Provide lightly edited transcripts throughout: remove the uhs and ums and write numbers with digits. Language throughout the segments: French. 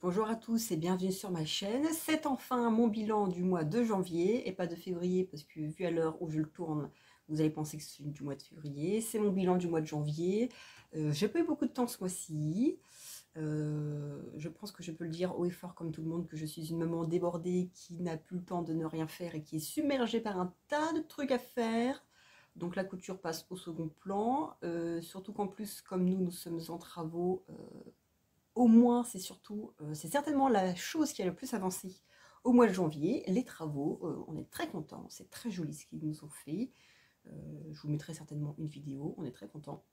Bonjour à tous et bienvenue sur ma chaîne. C'est enfin mon bilan du mois de janvier et pas de février parce que vu à l'heure où je le tourne, vous allez penser que c'est du mois de février. C'est mon bilan du mois de janvier. J'ai pas eu beaucoup de temps ce mois-ci. Je pense que je peux le dire haut et fort comme tout le monde que je suis une maman débordée qui n'a plus le temps de ne rien faire et qui est submergée par un tas de trucs à faire. Donc la couture passe au second plan, surtout qu'en plus comme nous sommes en travaux, au moins, c'est certainement la chose qui a le plus avancé au mois de janvier, les travaux. On est très contents, c'est très joli ce qu'ils nous ont fait. Je vous mettrai certainement une vidéo, on est très contents.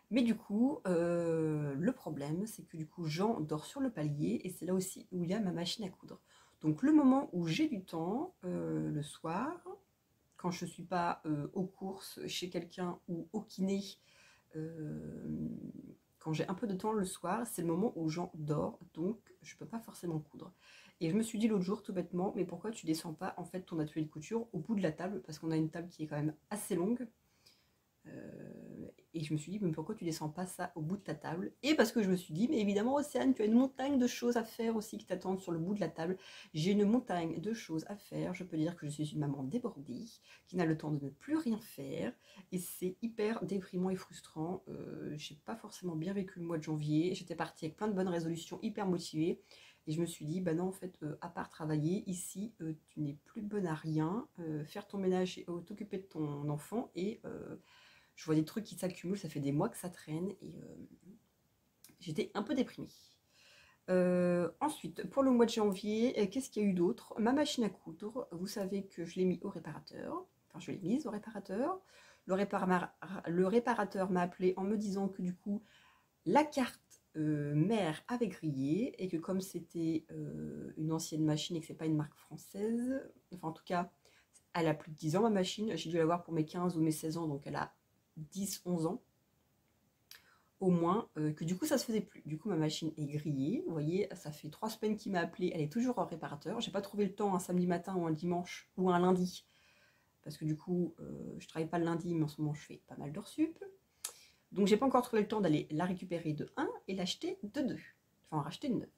Mais du coup, le problème, c'est que du coup, Jean dort sur le palier et c'est là aussi où il y a ma machine à coudre. Donc le moment où j'ai du temps, le soir, quand je ne suis pas aux courses chez quelqu'un ou au kiné, euh, quand j'ai un peu de temps le soir, c'est le moment où Jean dort, donc je peux pas forcément coudre. Et je me suis dit l'autre jour tout bêtement, mais pourquoi tu descends pas en fait ton atelier de couture au bout de la table, parce qu'on a une table qui est quand même assez longue. Et je me suis dit, mais pourquoi tu descends pas ça au bout de ta table? Et parce que je me suis dit, mais évidemment, Océane, tu as une montagne de choses à faire aussi qui t'attendent sur le bout de la table. J'ai une montagne de choses à faire. Je peux dire que je suis une maman débordée, qui n'a le temps de ne plus rien faire. Et c'est hyper déprimant et frustrant. J'ai pas forcément bien vécu le mois de janvier. J'étais partie avec plein de bonnes résolutions, hyper motivée. Et je me suis dit, bah non, en fait, à part travailler, ici, tu n'es plus bonne à rien. Faire ton ménage et t'occuper de ton enfant et je vois des trucs qui s'accumulent, ça fait des mois que ça traîne et j'étais un peu déprimée. Ensuite, pour le mois de janvier, qu'est-ce qu'il y a eu d'autre? Ma machine à coudre, vous savez que je l'ai mis au réparateur. Enfin, je l'ai mise au réparateur. Le réparateur m'a appelé en me disant que du coup, la carte mère avait grillé et que comme c'était une ancienne machine et que c'est pas une marque française, enfin en tout cas, elle a plus de 10 ans ma machine, j'ai dû l'avoir pour mes 15 ou mes 16 ans, donc elle a 10, 11 ans au moins, que du coup ça se faisait plus. Du coup ma machine est grillée, vous voyez, ça fait 3 semaines qu'il m'a appelé, elle est toujours en réparateur. J'ai pas trouvé le temps un samedi matin ou un dimanche ou un lundi, parce que du coup je travaille pas le lundi, mais en ce moment je fais pas mal d'heures sup. Donc j'ai pas encore trouvé le temps d'aller la récupérer de 1 et l'acheter de 2. Enfin racheter une neuve.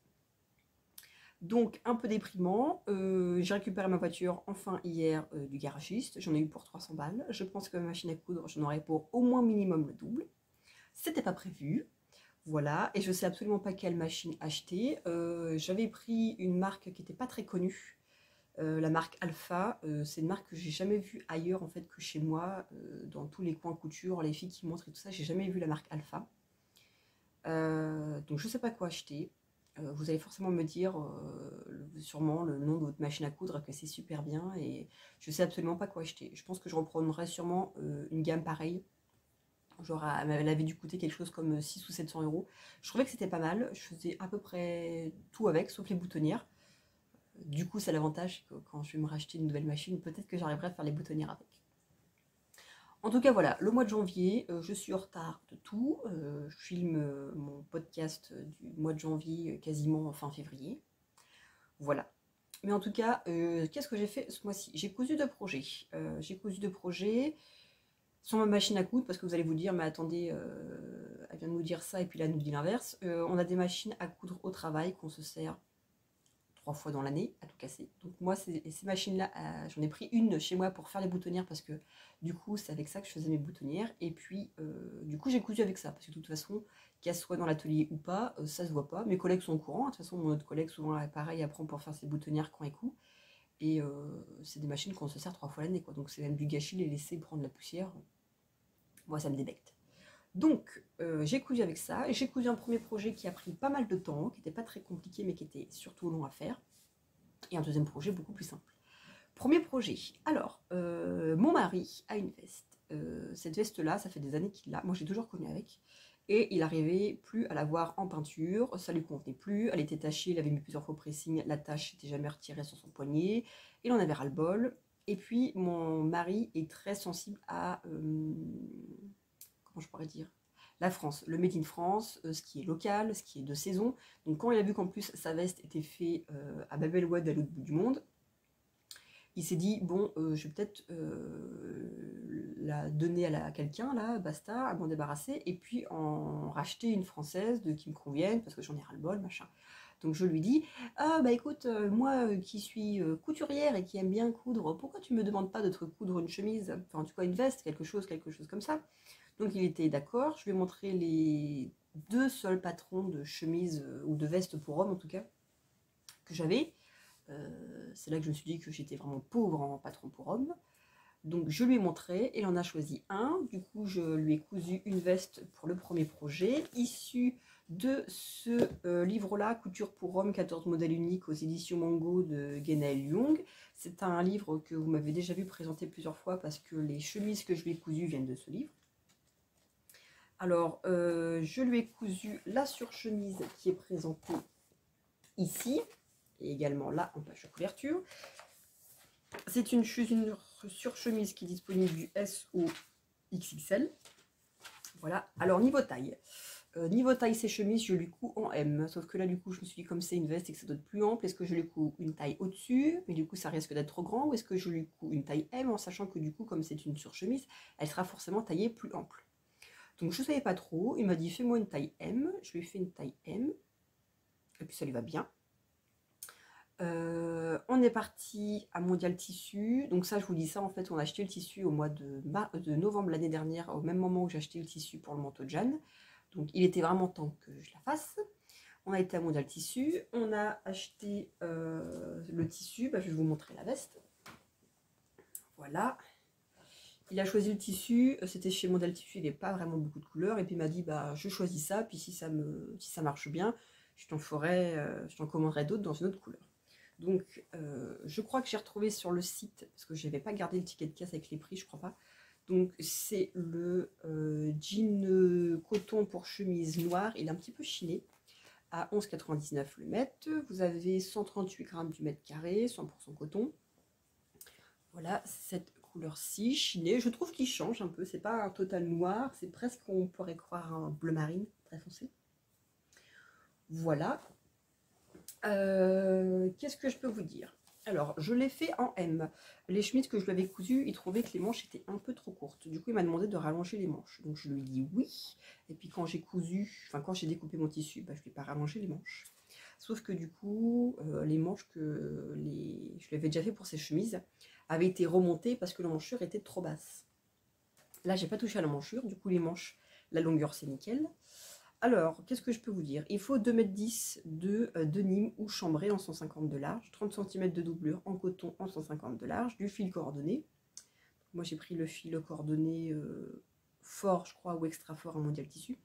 Donc un peu déprimant. J'ai récupéré ma voiture enfin hier du garagiste, j'en ai eu pour 300 balles. Je pense que ma machine à coudre, j'en aurai pour au moins minimum le double. C'était pas prévu. Voilà, et je sais absolument pas quelle machine acheter. J'avais pris une marque qui n'était pas très connue, la marque Alpha. C'est une marque que j'ai jamais vue ailleurs en fait que chez moi, dans tous les coins couture, les filles qui montrent et tout ça, j'ai jamais vu la marque Alpha. Donc je sais pas quoi acheter. Vous allez forcément me dire sûrement le nom de votre machine à coudre que c'est super bien et je sais absolument pas quoi acheter. Je pense que je reprendrai sûrement une gamme pareille. Genre, elle avait dû coûter quelque chose comme 6 ou 700 euros. Je trouvais que c'était pas mal. Je faisais à peu près tout avec, sauf les boutonnières. Du coup, c'est l'avantage que quand je vais me racheter une nouvelle machine, peut-être que j'arriverai à faire les boutonnières avec. En tout cas, voilà, le mois de janvier, je suis en retard de tout. Je filme mon podcast du mois de janvier quasiment fin février. Voilà. Mais en tout cas, qu'est-ce que j'ai fait ce mois-ci? J'ai cousu deux projets. J'ai cousu deux projets sur ma machine à coudre, parce que vous allez vous dire, mais attendez, elle vient de nous dire ça et puis là, elle nous dit l'inverse. On a des machines à coudre au travail qu'on se sert 3 fois dans l'année à tout casser. Donc moi, ces machines-là, j'en ai pris une chez moi pour faire les boutonnières, parce que du coup, c'est avec ça que je faisais mes boutonnières. Et puis, du coup, j'ai cousu avec ça, parce que de toute façon, qu'elle soit dans l'atelier ou pas, ça se voit pas. Mes collègues sont au courant. De toute façon, mon autre collègue, souvent, pareil, apprend pour faire ses boutonnières quand elle coud. Et c'est des machines qu'on se sert 3 fois l'année, quoi. Donc c'est même du gâchis les laisser prendre la poussière. Moi, ça me débecte. Donc, j'ai cousu avec ça. Et j'ai cousu un premier projet qui a pris pas mal de temps, qui n'était pas très compliqué, mais qui était surtout long à faire. Et un deuxième projet beaucoup plus simple. Premier projet. Alors, mon mari a une veste. Cette veste-là, ça fait des années qu'il l'a. Moi, j'ai toujours connu avec. Et il n'arrivait plus à la voir en peinture. Ça lui convenait plus. Elle était tachée. Il avait mis plusieurs fois au pressing. La tache n'était jamais retirée sur son poignet. Il en avait ras-le-bol. Et puis, mon mari est très sensible à... comment je pourrais dire, la France, le Made in France, ce qui est local, ce qui est de saison. Donc quand il a vu qu'en plus sa veste était faite à Babel Wade à l'autre bout du monde, il s'est dit, bon, je vais peut-être la donner à quelqu'un, là, basta, à m'en débarrasser, et puis en racheter une française qui me convienne, parce que j'en ai ras-le-bol, machin. Donc je lui dis, ah bah écoute, moi qui suis couturière et qui aime bien coudre, pourquoi tu me demandes pas de te coudre une chemise, enfin en tout cas une veste, quelque chose comme ça. Donc il était d'accord, je lui ai montré les 2 seuls patrons de chemise ou de veste pour homme en tout cas, que j'avais. C'est là que je me suis dit que j'étais vraiment pauvre en patron pour homme. Donc je lui ai montré, il en a choisi un. Du coup, je lui ai cousu une veste pour le premier projet, issu de ce livre-là, Couture pour homme, 14 modèles uniques aux éditions Mango de Guénaël Young. C'est un livre que vous m'avez déjà vu présenter plusieurs fois parce que les chemises que je lui ai cousues viennent de ce livre. Alors, je lui ai cousu la surchemise qui est présentée ici, et également là en page de couverture. C'est une surchemise qui est disponible du S au XXL. Voilà. Alors, niveau taille. Niveau taille, ces chemises, je lui couds en M. Sauf que là, du coup, je me suis dit, comme c'est une veste et que ça doit être plus ample, est-ce que je lui couds une taille au-dessus, mais du coup, ça risque d'être trop grand, ou est-ce que je lui couds une taille M, en sachant que du coup, comme c'est une surchemise, elle sera forcément taillée plus ample. Donc, je ne savais pas trop. Il m'a dit, fais-moi une taille M. Je lui ai fait une taille M. Et puis, ça lui va bien. On est parti à Mondial Tissu. Donc ça, je vous dis ça, en fait, on a acheté le tissu au mois de novembre l'année dernière, au même moment où j'ai acheté le tissu pour le manteau de Jeanne. Donc il était vraiment temps que je la fasse. On a été à Mondial Tissu. On a acheté le tissu. Bah, je vais vous montrer la veste. Voilà. Il a choisi le tissu. C'était chez Mondial Tissu. Il n'y avait pas vraiment beaucoup de couleurs. Et puis il m'a dit, bah, je choisis ça. Puis si ça marche bien, je t'en commanderai d'autres dans une autre couleur. Donc, je crois que j'ai retrouvé sur le site, parce que je n'avais pas gardé le ticket de caisse avec les prix, je crois pas. Donc, c'est le jean coton pour chemise noire. Il est un petit peu chiné, à 11,99 le mètre. Vous avez 138 grammes du mètre carré, 100% coton. Voilà, cette couleur-ci, chinée. Je trouve qu'il change un peu. C'est pas un total noir, c'est presque, on pourrait croire, un bleu marine, très foncé. Voilà. Qu'est-ce que je peux vous dire? Alors, je l'ai fait en M. Les chemises que je lui avais cousues, il trouvait que les manches étaient un peu trop courtes. Du coup, il m'a demandé de rallonger les manches. Donc, je lui ai dit oui. Et puis, quand j'ai quand j'ai découpé mon tissu, bah, je ne lui ai pas rallongé les manches. Sauf que du coup, les manches je lui avais déjà fait pour ces chemises avaient été remontées parce que la manchure était trop basse. Là, j'ai pas touché à la manchure. Du coup, les manches, la longueur, c'est nickel. Alors, qu'est-ce que je peux vous dire? Il faut 2,10 m de denim ou chambré en 150 de large, 30 cm de doublure en coton en 150 de large, du fil coordonné. Moi, j'ai pris le fil coordonné fort, je crois, ou extra fort à Mondial Tissu.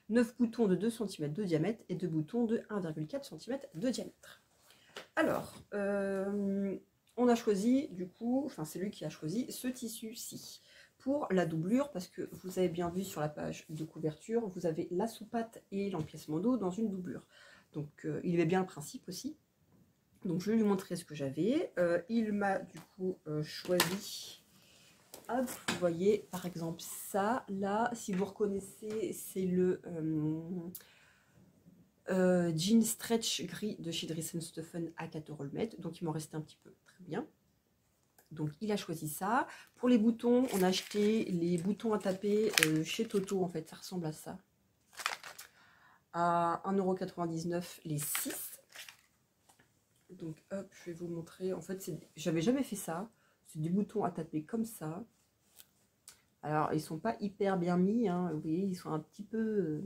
9 boutons de 2 cm de diamètre et 2 boutons de 1,4 cm de diamètre. Alors, on a choisi, du coup, enfin, c'est lui qui a choisi ce tissu-ci. Pour la doublure, parce que vous avez bien vu sur la page de couverture, vous avez la sous-patte et l'empiècement dos dans une doublure. Donc il aimait bien le principe aussi. Donc je vais lui montrer ce que j'avais. Il m'a du coup choisi, hop, vous voyez par exemple ça, là, si vous reconnaissez, c'est le jean stretch gris de chez Dries & Stephen à 4 € le mètre. Donc il m'en restait un petit peu, très bien. Donc il a choisi ça. Pour les boutons, on a acheté les boutons à taper chez Toto, en fait, ça ressemble à ça. À 1,99 € les 6. Donc hop, je vais vous montrer. En fait, j'avais jamais fait ça. C'est des boutons à taper comme ça. Alors, ils sont pas hyper bien mis, hein. Vous voyez, ils sont un petit peu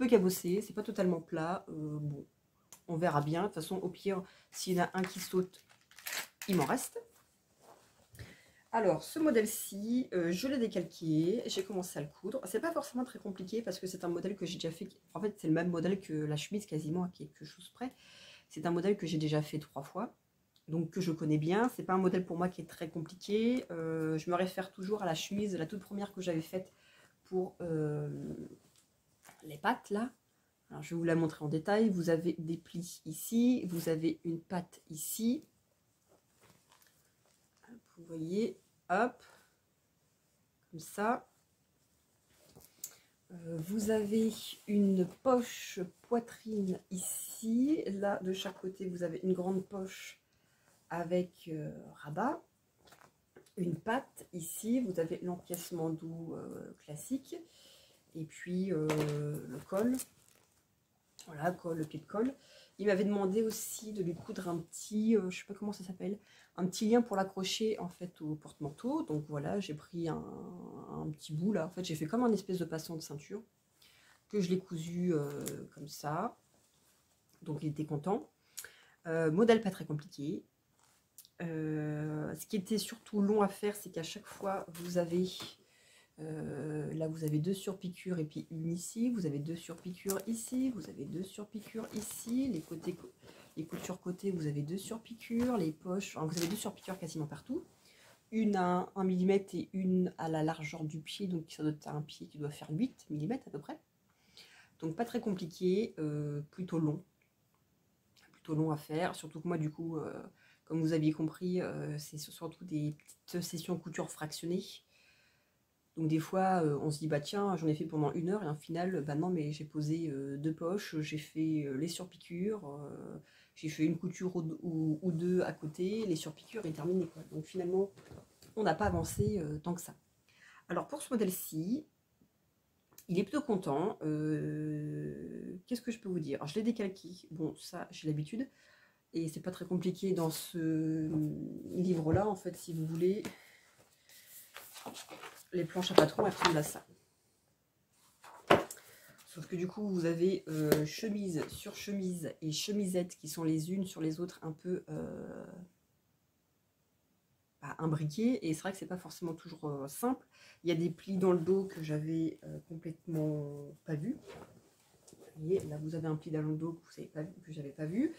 cabossés. C'est pas totalement plat. Bon, on verra bien. De toute façon, au pire, s'il y en a un qui saute, il m'en reste. Alors, ce modèle-ci, je l'ai décalqué, j'ai commencé à le coudre. C'est pas forcément très compliqué parce que c'est un modèle que j'ai déjà fait. En fait, c'est le même modèle que la chemise quasiment à quelque chose près. C'est un modèle que j'ai déjà fait 3 fois, donc que je connais bien. C'est pas un modèle pour moi qui est très compliqué. Je me réfère toujours à la chemise, la toute première que j'avais faite pour les pattes là. Alors, je vais vous la montrer en détail. Vous avez des plis ici, vous avez une patte ici. Vous voyez, hop, comme ça. Vous avez une poche poitrine ici. Là, de chaque côté, vous avez une grande poche avec rabat. Une patte ici, vous avez l'encaissement doux classique. Et puis le col. Voilà, col, le pied de colle. Il m'avait demandé aussi de lui coudre un petit, je sais pas comment ça s'appelle, un petit lien pour l'accrocher en fait au porte-manteau. Donc voilà, j'ai pris un petit bout là. En fait, j'ai fait comme un espèce de passant de ceinture que je l'ai cousu comme ça. Donc il était content. Modèle pas très compliqué. Ce qui était surtout long à faire, c'est qu'à chaque fois vous avez là vous avez 2 surpiqûres et puis une ici, vous avez 2 surpiqûres ici, vous avez 2 surpiqûres ici, les côtés, les coutures côté, vous avez 2 surpiqûres, les poches, enfin, vous avez 2 surpiqûres quasiment partout, une à 1 mm et une à la largeur du pied, donc ça doit être un pied qui doit faire 8 mm à peu près. Donc pas très compliqué, plutôt long à faire, surtout que moi du coup, comme vous aviez compris, c'est surtout des petites sessions couture fractionnées. Donc des fois, on se dit, bah tiens, j'en ai fait pendant 1 heure, et en final, bah non, mais j'ai posé 2 poches, j'ai fait les surpiqûres, j'ai fait une couture ou 2 à côté, les surpiqûres et terminé, quoi. Donc finalement, on n'a pas avancé tant que ça. Alors pour ce modèle-ci, il est plutôt content. Qu'est-ce que je peux vous dire? Alors, je l'ai décalqué, bon ça j'ai l'habitude, et c'est pas très compliqué dans ce livre-là, en fait, si vous voulez. Les planches à patron, elles ressemblent à ça. Sauf que du coup, vous avez chemise sur chemise et chemisette qui sont les unes sur les autres un peu imbriquées. Et c'est vrai que c'est pas forcément toujours simple. Il y a des plis dans le dos que j'avais complètement pas vu. Vous voyez, là vous avez un pli dans le dos que vous avez pas vu, que j'avais pas vu.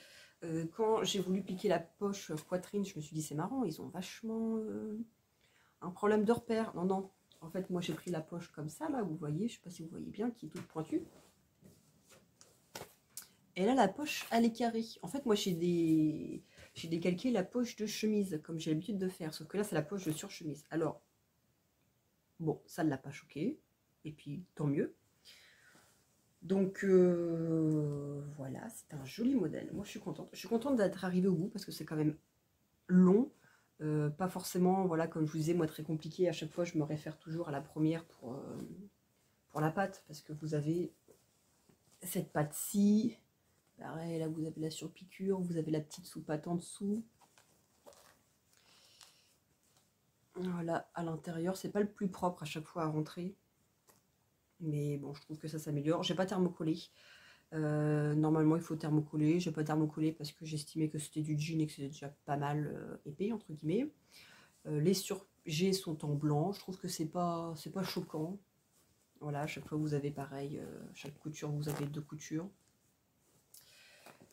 Quand j'ai voulu piquer la poche poitrine, je me suis dit c'est marrant, ils ont vachement un problème de repère. Non, non. En fait, moi, j'ai pris la poche comme ça, là, vous voyez, je ne sais pas si vous voyez bien, qui est toute pointue. Et là, la poche, elle est carrée. En fait, moi, j'ai décalqué la poche de chemise, comme j'ai l'habitude de faire. Sauf que là, c'est la poche de surchemise. Alors, bon, ça ne l'a pas choqué. Et puis, tant mieux. Donc, voilà, c'est un joli modèle. Moi, je suis contente. Je suis contente d'être arrivée au bout, parce que c'est quand même long. Pas forcément, voilà, comme je vous disais, moi, très compliqué. À chaque fois, je me réfère toujours à la première pour la pâte, parce que vous avez cette pâte-ci. Pareil, là, vous avez la surpiqûre, vous avez la petite sous-pâte en dessous. Voilà, à l'intérieur, c'est pas le plus propre à chaque fois à rentrer. Mais bon, je trouve que ça s'améliore. J'ai pas thermocollé. Normalement, il faut thermocoller. J'ai pas thermocollé parce que j'estimais que c'était du jean et que c'était déjà pas mal épais, entre guillemets. Les surjets sont en blanc. Je trouve que c'est pas choquant. Voilà, à chaque fois, vous avez pareil. Chaque couture, vous avez 2 coutures.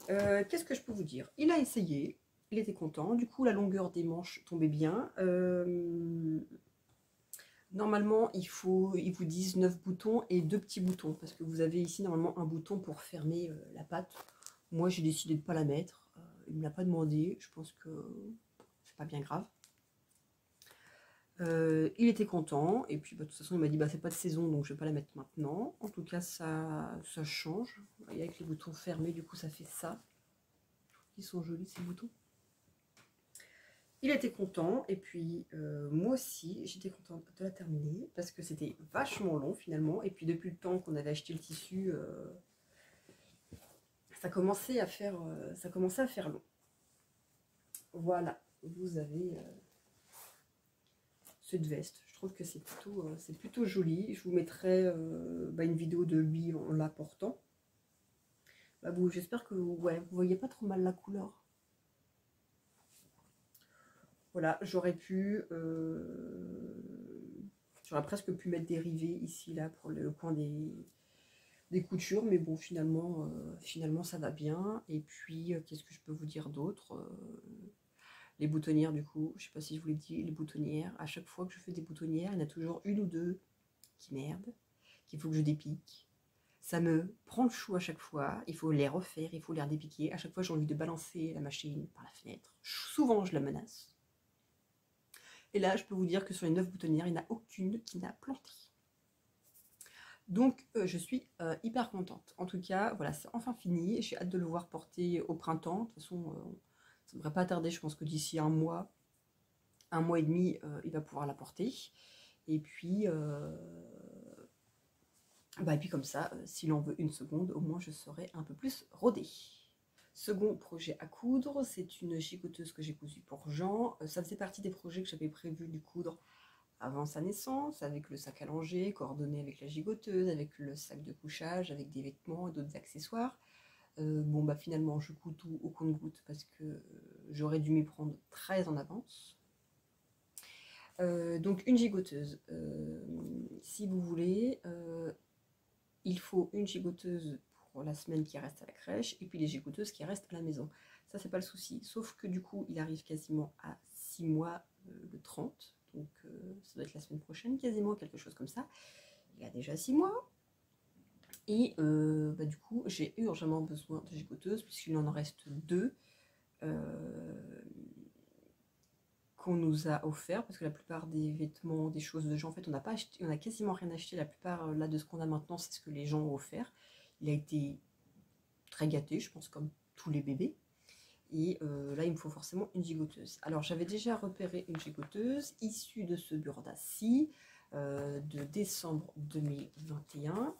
Qu'est-ce que je peux vous dire? Il a essayé. Il était content. Du coup, la longueur des manches tombait bien. Normalement, ils vous disent 9 boutons et 2 petits boutons. Parce que vous avez ici, normalement, un bouton pour fermer la pâte. Moi, j'ai décidé de ne pas la mettre. Il ne me l'a pas demandé. Je pense que c'est pas bien grave. Il était content. Et puis, bah, de toute façon, il m'a dit, bah, c'est pas de saison, donc je vais pas la mettre maintenant. En tout cas, ça change. Vous voyez, avec les boutons fermés, du coup, ça fait ça. Ils sont jolis, ces boutons. Il était content, et puis moi aussi, j'étais contente de la terminer, parce que c'était vachement long finalement, et puis depuis le temps qu'on avait acheté le tissu, ça commençait à faire long. Voilà, vous avez cette veste, je trouve que c'est plutôt joli. Je vous mettrai une vidéo de lui en la portant. Bah, j'espère que vous voyez pas trop mal la couleur. Voilà, j'aurais presque pu mettre des rivets ici, là, pour le coin des coutures, mais bon, finalement, ça va bien. Et puis, qu'est-ce que je peux vous dire d'autre? Les boutonnières, du coup, je sais pas si je vous l'ai dit, les boutonnières, à chaque fois que je fais des boutonnières, il y en a toujours une ou deux qui merdent, qu'il faut que je dépique. Ça me prend le chou à chaque fois, il faut les refaire, il faut les redépiquer. À chaque fois, j'ai envie de balancer la machine par la fenêtre. Souvent, je la menace. Et là, je peux vous dire que sur les 9 boutonnières, il n'y en a aucune qui n'a planté. Donc, je suis hyper contente. En tout cas, voilà, c'est enfin fini. J'ai hâte de le voir porter au printemps. De toute façon, Ça ne devrait pas tarder, je pense que d'ici un mois et demi, il va pouvoir la porter. Et puis, et puis comme ça, s'il en veut une seconde, au moins je serai un peu plus rodée. Second projet à coudre, c'est une gigoteuse que j'ai cousue pour Jean. Ça faisait partie des projets que j'avais prévu de coudre avant sa naissance, avec le sac à langer, coordonné avec la gigoteuse, avec le sac de couchage, avec des vêtements et d'autres accessoires. Bon, bah finalement, je couds tout au compte-gouttes parce que j'aurais dû m'y prendre très en avance. Donc une gigoteuse, si vous voulez, il faut une gigoteuse pour la semaine qui reste à la crèche et puis les gigoteuses qui restent à la maison. Ça, c'est pas le souci. Sauf que du coup, il arrive quasiment à 6 mois le 30. Donc ça doit être la semaine prochaine, quasiment, quelque chose comme ça. Il a déjà 6 mois. Et du coup, j'ai urgemment besoin de gigoteuses puisqu'il en reste 2 qu'on nous a offert, parce que la plupart des vêtements, des choses de gens, en fait, on n'a pas acheté, on a quasiment rien acheté. La plupart là de ce qu'on a maintenant, c'est ce que les gens ont offert. Il a été très gâté, je pense, comme tous les bébés. Et là, il me faut forcément une gigoteuse. Alors, j'avais déjà repéré une gigoteuse issue de ce Burda-ci de décembre 2021.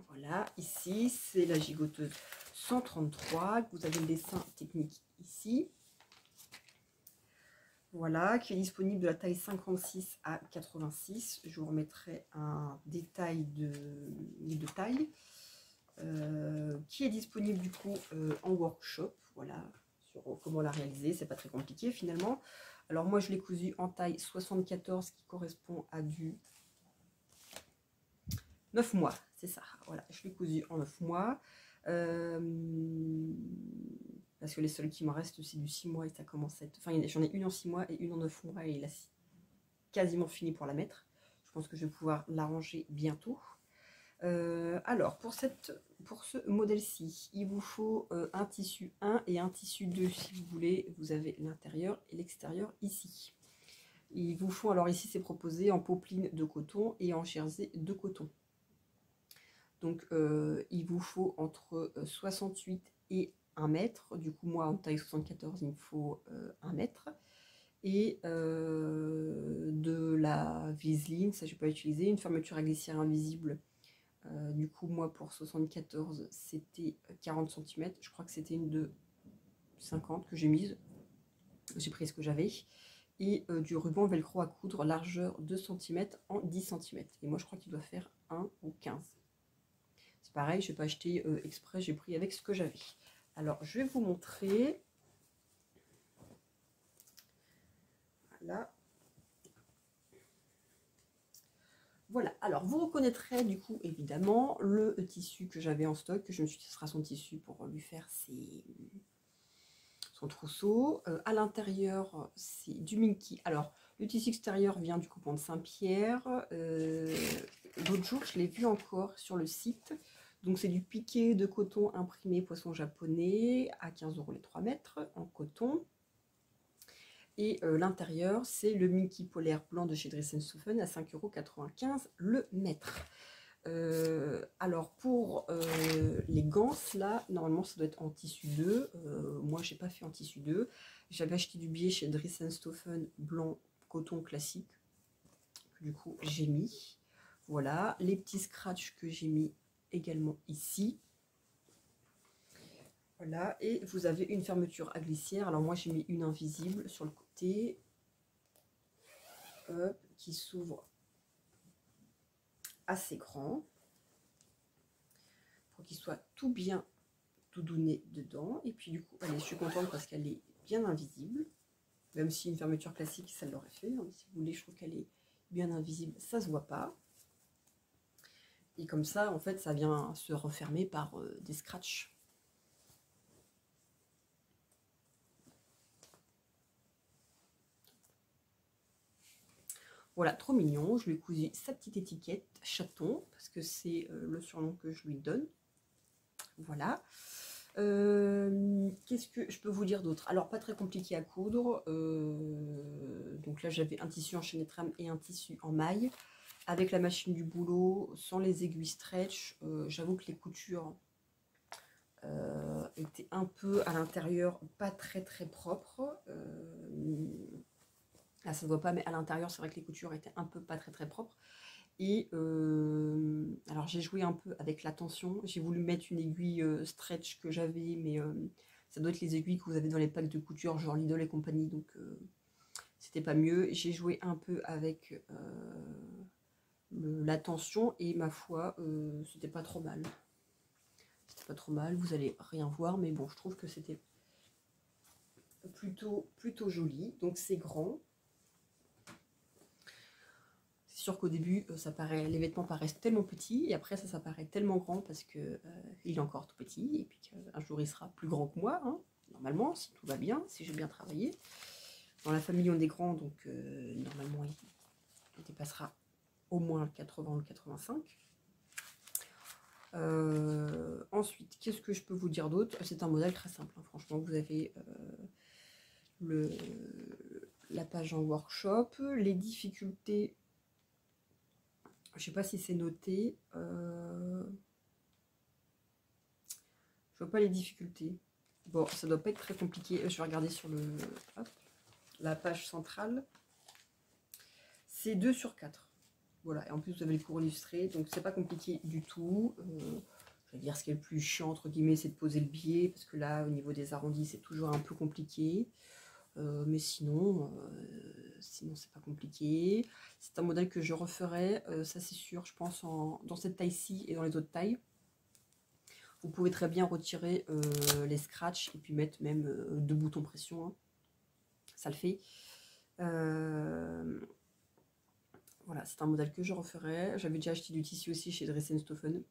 Voilà, ici, c'est la gigoteuse 133. Vous avez le dessin technique ici. Voilà, qui est disponible de la taille 56 à 86. Je vous remettrai un détail de taille. Qui est disponible du coup en workshop, voilà, sur comment la réaliser. C'est pas très compliqué finalement. Alors moi je l'ai cousu en taille 74 qui correspond à du 9 mois, c'est ça, voilà, je l'ai cousu en 9 mois. Parce que les seuls qui me restent c'est du 6 mois et ça commence à être... Enfin j'en ai une en 6 mois et une en 9 mois et là c'est quasiment fini pour la mettre. Je pense que je vais pouvoir l'arranger bientôt. Alors, pour ce modèle-ci, il vous faut un tissu 1 et un tissu 2, si vous voulez. Vous avez l'intérieur et l'extérieur ici. Il vous faut, alors ici, c'est proposé en popeline de coton et en jersey de coton. Donc, il vous faut entre 68 et 1 mètre. Du coup, moi, en taille 74, il me faut 1 mètre. Et de la viseline, ça, je n'ai pas utilisé. Une fermeture à glissière invisible. Du coup, moi, pour 74, c'était 40 cm. Je crois que c'était une de 50 que j'ai mise. J'ai pris ce que j'avais. Et du ruban velcro à coudre, largeur 2 cm en 10 cm. Et moi, je crois qu'il doit faire 1 ou 15. C'est pareil, je n'ai pas acheté exprès, j'ai pris avec ce que j'avais. Alors, je vais vous montrer. Voilà. Voilà, alors vous reconnaîtrez du coup évidemment le tissu que j'avais en stock, que je me suis dit ce sera son tissu pour lui faire son trousseau. À l'intérieur, c'est du Minky. Alors, le tissu extérieur vient du coupon de Saint-Pierre. L'autre jour, je l'ai vu encore sur le site. Donc, c'est du piqué de coton imprimé poisson japonais à 15 € les 3 mètres en coton. Et l'intérieur, c'est le Minky polaire blanc de chez Dress & Stephen à 5,95 € le mètre. Alors pour les gants, là, normalement ça doit être en tissu 2. Moi, j'ai pas fait en tissu 2. J'avais acheté du biais chez Dress & Stephen blanc coton classique. Du coup, j'ai mis. Voilà, les petits scratchs que j'ai mis également ici. Voilà, et vous avez une fermeture à glissière. Alors moi j'ai mis une invisible sur le côté, qui s'ouvre assez grand pour qu'il soit tout bien doudouné dedans. Et puis du coup, allez, je suis contente parce qu'elle est bien invisible, même si une fermeture classique ça l'aurait fait. Hein. Si vous voulez, je trouve qu'elle est bien invisible, ça se voit pas. Et comme ça, en fait, ça vient se refermer par des scratchs. Voilà, trop mignon. Je lui ai cousu sa petite étiquette chaton, parce que c'est le surnom que je lui donne. Voilà. Qu'est-ce que je peux vous dire d'autre? Alors, pas très compliqué à coudre. Donc là, j'avais un tissu en chaîne trame et un tissu en maille. Avec la machine du boulot, sans les aiguilles stretch, j'avoue que les coutures, était un peu à l'intérieur pas très très propre. Là ça ne voit pas, mais à l'intérieur c'est vrai que les coutures étaient un peu pas très très propres. Et alors j'ai joué un peu avec la tension, j'ai voulu mettre une aiguille stretch que j'avais, mais ça doit être les aiguilles que vous avez dans les packs de couture, genre Lidl et compagnie, donc c'était pas mieux. J'ai joué un peu avec la tension et ma foi, c'était pas trop mal. C'était pas trop mal, vous allez rien voir, mais bon, je trouve que c'était plutôt joli. Donc c'est grand. C'est sûr qu'au début, les vêtements paraissent tellement petits, et après ça paraît tellement grand parce que il est encore tout petit, et puis qu'un jour il sera plus grand que moi, hein, normalement, si tout va bien, si j'ai bien travaillé. Dans la famille on est grand, donc normalement il dépassera au moins le 80 ou le 85. Ensuite, qu'est-ce que je peux vous dire d'autre? C'est un modèle très simple, hein, franchement. Vous avez la page en workshop, les difficultés. Je sais pas si c'est noté. Je vois pas les difficultés. Bon, ça doit pas être très compliqué. Je vais regarder sur la page centrale. C'est 2 sur 4. Voilà, et en plus vous avez les cours illustrés, donc c'est pas compliqué du tout. Je vais dire ce qui est le plus chiant entre guillemets, c'est de poser le biais, parce que là au niveau des arrondis c'est toujours un peu compliqué. Mais sinon c'est pas compliqué. C'est un modèle que je referai, ça c'est sûr, je pense dans cette taille-ci et dans les autres tailles. Vous pouvez très bien retirer les scratchs et puis mettre même 2 boutons pression, hein. Ça le fait. Voilà, c'est un modèle que je referai. J'avais déjà acheté du tissu aussi chez Dress & Stophen.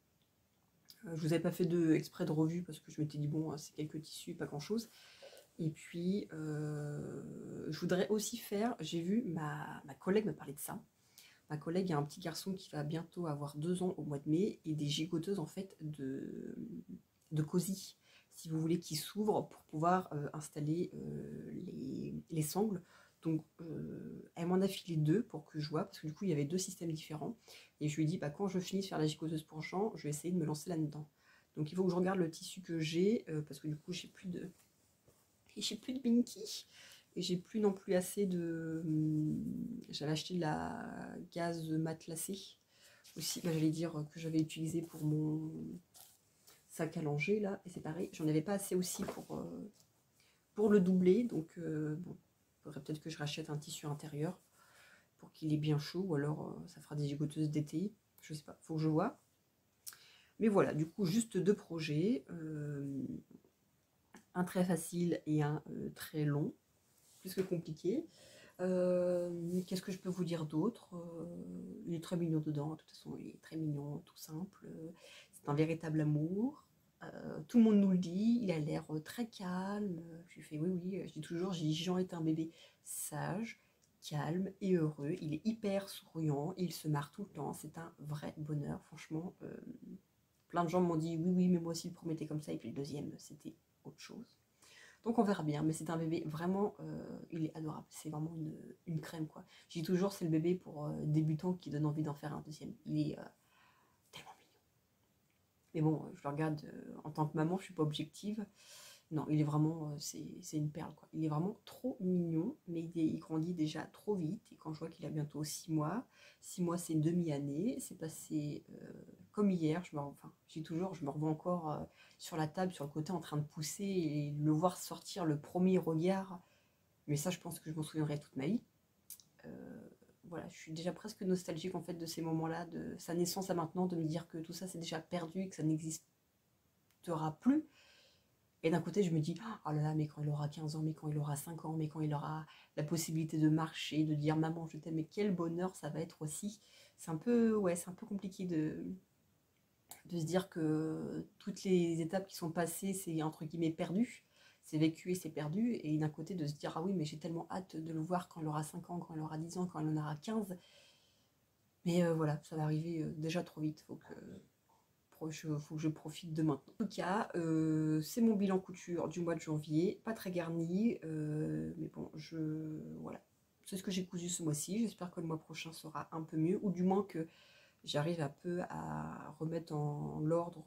Je vous avais pas fait exprès de revue parce que je m'étais dit bon, c'est quelques tissus, pas grand chose. Et puis je voudrais aussi faire, j'ai vu ma collègue me parler de ça. Ma collègue a un petit garçon qui va bientôt avoir 2 ans au mois de mai, et des gigoteuses en fait de cosy, si vous voulez, qui s'ouvrent pour pouvoir installer les sangles. Donc elle m'en a filé 2 pour que je vois, parce que du coup il y avait 2 systèmes différents, et je lui ai dit bah, quand je finis de faire la gigoteuse pour Jean, je vais essayer de me lancer là-dedans. Donc il faut que je regarde le tissu que j'ai, parce que du coup j'ai plus de binky, et j'ai plus non plus assez de... J'avais acheté de la gaze matelassée aussi, bah, j'allais dire que j'avais utilisé pour mon sac à langer là, et c'est pareil, j'en avais pas assez aussi pour le doubler, donc bon, il faudrait peut-être que je rachète un tissu intérieur pour qu'il est bien chaud, ou alors ça fera des gigoteuses d'été, je sais pas, faut que je vois. Mais voilà, du coup juste 2 projets, un très facile et un très long, plus que compliqué. Qu'est-ce que je peux vous dire d'autre? Il est très mignon dedans, de toute façon il est très mignon, tout simple, c'est un véritable amour. Tout le monde nous le dit, il a l'air très calme. Je lui fais oui, oui, je dis toujours, Jean est un bébé sage, calme et heureux. Il est hyper souriant, il se marre tout le temps, c'est un vrai bonheur, franchement. Plein de gens m'ont dit oui, oui, mais moi aussi le premier était comme ça, et puis le deuxième c'était autre chose. Donc on verra bien, mais c'est un bébé vraiment, il est adorable, c'est vraiment une crème quoi. Je dis toujours c'est le bébé pour débutants qui donne envie d'en faire un deuxième. Il est tellement mignon. Mais bon, je le regarde en tant que maman, je suis pas objective. Non, il est vraiment, c'est une perle quoi. Il est vraiment trop mignon, mais il grandit déjà trop vite. Et quand je vois qu'il a bientôt 6 mois, 6 mois c'est une demi-année, c'est passé comme hier. Enfin, je dis toujours, je me revois encore sur la table, sur le côté, en train de pousser, et le voir sortir le premier regard. Mais ça, je pense que je m'en souviendrai toute ma vie. Voilà, je suis déjà presque nostalgique en fait de ces moments-là, de sa naissance à maintenant, de me dire que tout ça c'est déjà perdu et que ça n'existera plus. Et d'un côté, je me dis, oh là là, mais quand il aura 15 ans, mais quand il aura 5 ans, mais quand il aura la possibilité de marcher, de dire maman, je t'aime, mais quel bonheur ça va être aussi. C'est un peu, ouais, c'est un peu compliqué de se dire que toutes les étapes qui sont passées, c'est entre guillemets perdu. C'est vécu et c'est perdu. Et d'un côté, de se dire, ah oui, mais j'ai tellement hâte de le voir quand il aura 5 ans, quand il aura 10 ans, quand il en aura 15. Mais voilà, ça va arriver déjà trop vite. Faut que je profite de maintenant. En tout cas, c'est mon bilan couture du mois de janvier, pas très garni, mais bon, voilà. C'est ce que j'ai cousu ce mois-ci. J'espère que le mois prochain sera un peu mieux, ou du moins que j'arrive un peu à remettre en l'ordre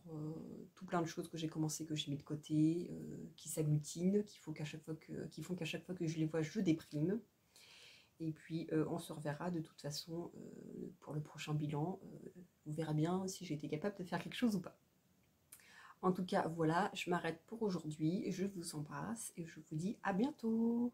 tout plein de choses que j'ai commencé, que j'ai mis de côté, qui s'agglutinent, qui font qu'à chaque fois que je les vois, je déprime. Et puis on se reverra de toute façon pour le prochain bilan. On verra bien si j'ai été capable de faire quelque chose ou pas. En tout cas, voilà, je m'arrête pour aujourd'hui. Je vous embrasse et je vous dis à bientôt.